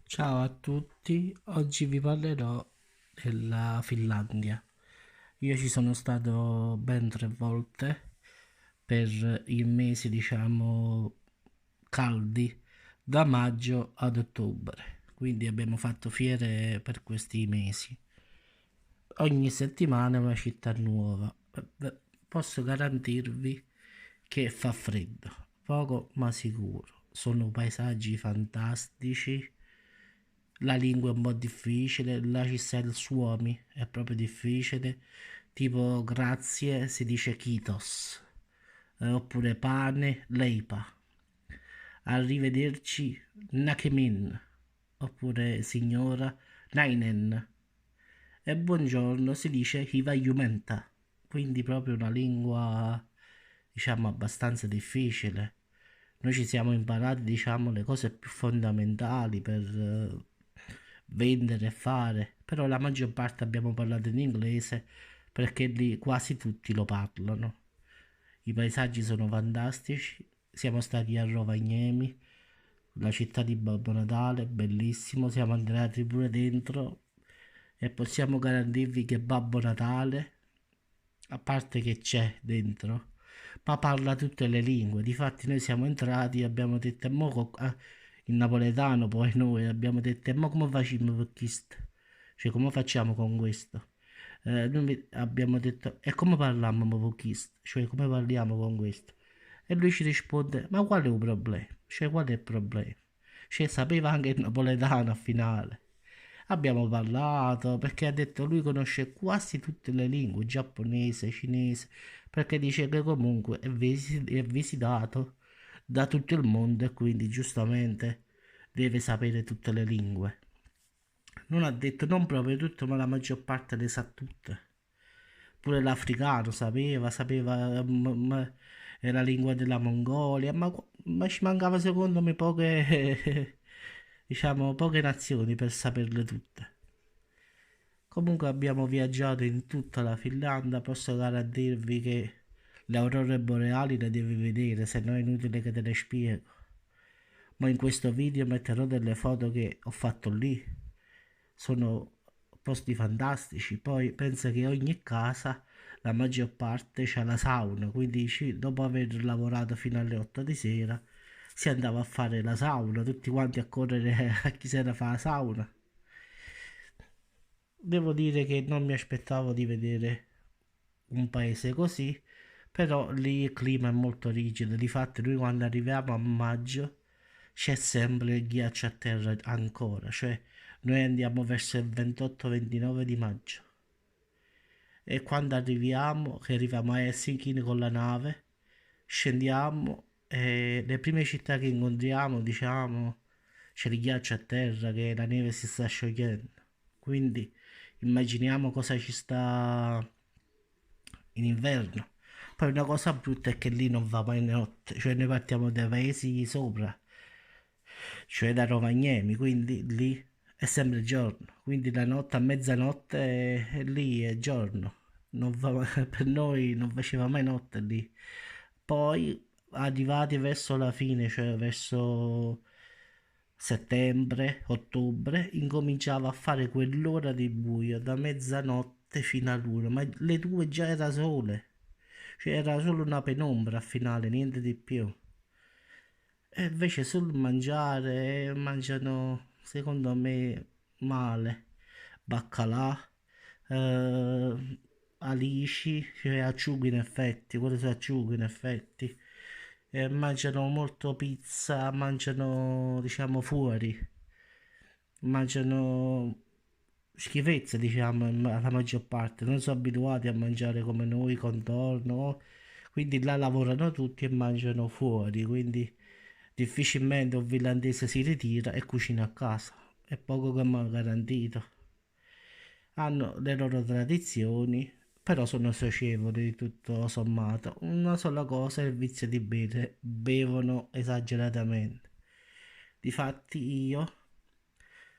Ciao a tutti, oggi vi parlerò della Finlandia. Io ci sono stato ben 3 volte per i mesi, diciamo, caldi, da maggio ad ottobre. Quindi abbiamo fatto fiere per questi mesi. Ogni settimana è una città nuova. Posso garantirvi che fa freddo, poco ma sicuro. Sono paesaggi fantastici, la lingua è un po' difficile, là ci sta il suomi, è proprio difficile. Tipo grazie si dice kitos, oppure pane, leipa. Arrivederci, nakemin, oppure signora, nainen. E buongiorno si dice Hiva Jumenta, quindi proprio una lingua, diciamo, abbastanza difficile. Noi ci siamo imparati, diciamo, le cose più fondamentali per vendere e fare, però la maggior parte abbiamo parlato in inglese perché lì quasi tutti lo parlano. I paesaggi sono fantastici, siamo stati a Rovaniemi, la città di Babbo Natale, bellissimo, siamo andati pure dentro e possiamo garantirvi che Babbo Natale, a parte che c'è dentro, ma parla tutte le lingue. Difatti noi siamo entrati e abbiamo detto, in napoletano poi noi abbiamo detto, e mo come facciamo per questo? Cioè come facciamo con questo? Abbiamo detto, e come parliamo mo con questo? Cioè come parliamo con questo? E lui ci risponde, ma qual è il problema? Cioè qual è il problema? Cioè sapeva anche il napoletano a finale. Abbiamo parlato perché ha detto lui conosce quasi tutte le lingue, giapponese, cinese, perché dice che comunque è visitato da tutto il mondo e quindi giustamente deve sapere tutte le lingue. Non ha detto non proprio tutto, ma la maggior parte le sa tutte. Pure l'africano sapeva la lingua della Mongolia, ma ci mancava secondo me poche, diciamo, poche nazioni per saperle tutte. Comunque abbiamo viaggiato in tutta la Finlandia, posso garantirvi che le aurore boreali le devi vedere, se no è inutile che te le spiego. Ma in questo video metterò delle foto che ho fatto lì. Sono posti fantastici. Poi pensa che ogni casa, la maggior parte, c'ha la sauna. Quindi dopo aver lavorato fino alle 8 di sera, si andava a fare la sauna. Tutti quanti a correre a chi se ne fa la sauna. Devo dire che non mi aspettavo di vedere un paese così, però lì il clima è molto rigido. Difatti, noi quando arriviamo a maggio c'è sempre il ghiaccio a terra ancora, cioè noi andiamo verso il 28-29 di maggio e quando arriviamo, che arriviamo a Helsinki con la nave, scendiamo e le prime città che incontriamo, diciamo, c'è il ghiaccio a terra che la neve si sta sciogliendo. Quindi immaginiamo cosa ci sta in inverno. Poi una cosa brutta è che lì non va mai notte, cioè noi partiamo dai paesi sopra, cioè da Rovaniemi, quindi lì è sempre giorno, quindi la notte a mezzanotte è lì è giorno, per noi non faceva mai notte lì. Poi arrivati verso la fine, cioè verso settembre, ottobre, incominciava a fare quell'ora di buio da mezzanotte fino all'una, ma le 2 già era sole, cioè era solo una penombra a finale, niente di più. E invece sul mangiare mangiano, secondo me, male. Baccalà, eh, alici, cioè acciughe in effetti, quello sono acciughe in effetti. Mangiano molto pizza, mangiano, diciamo, fuori. Mangiano schifezze, diciamo, la maggior parte. Non sono abituati a mangiare come noi, contorno. Quindi là lavorano tutti e mangiano fuori, quindi difficilmente un finlandese si ritira e cucina a casa. È poco che mi ha garantito. Hanno le loro tradizioni, però sono socievoli tutto sommato. Una sola cosa è il vizio di bere, bevono esageratamente. Difatti io,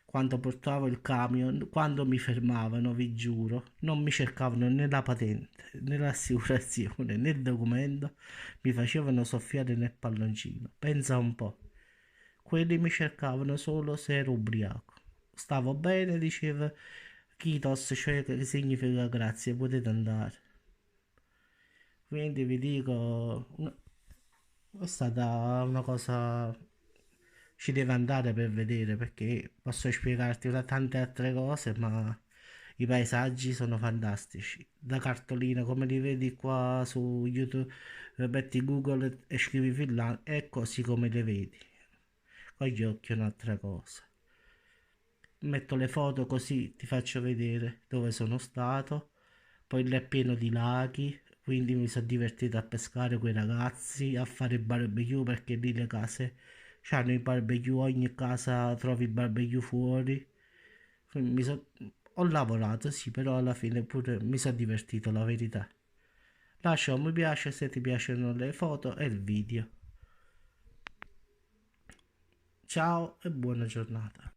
quando portavo il camion, quando mi fermavano, vi giuro, non mi cercavano né la patente, né l'assicurazione, né il documento, mi facevano soffiare nel palloncino. Pensa un po'. quelli mi cercavano solo se ero ubriaco. Stavo bene, diceva Kitos, cioè che significa grazie, potete andare. Quindi vi dico, è stata una cosa, ci deve andare per vedere perché posso spiegarti una tante altre cose, ma i paesaggi sono fantastici. Da cartolina, come li vedi qua su YouTube, metti Google e scrivi Finlandia, è così come le vedi. Con gli occhi è un'altra cosa. Metto le foto così ti faccio vedere dove sono stato. Poi lì è pieno di laghi, quindi mi sono divertito a pescare con i ragazzi, a fare il barbecue perché lì le case hanno il barbecue, ogni casa trovi il barbecue fuori. Quindi ho lavorato, sì, però alla fine pure mi sono divertito, la verità. Lascia un mi piace se ti piacciono le foto e il video. Ciao e buona giornata.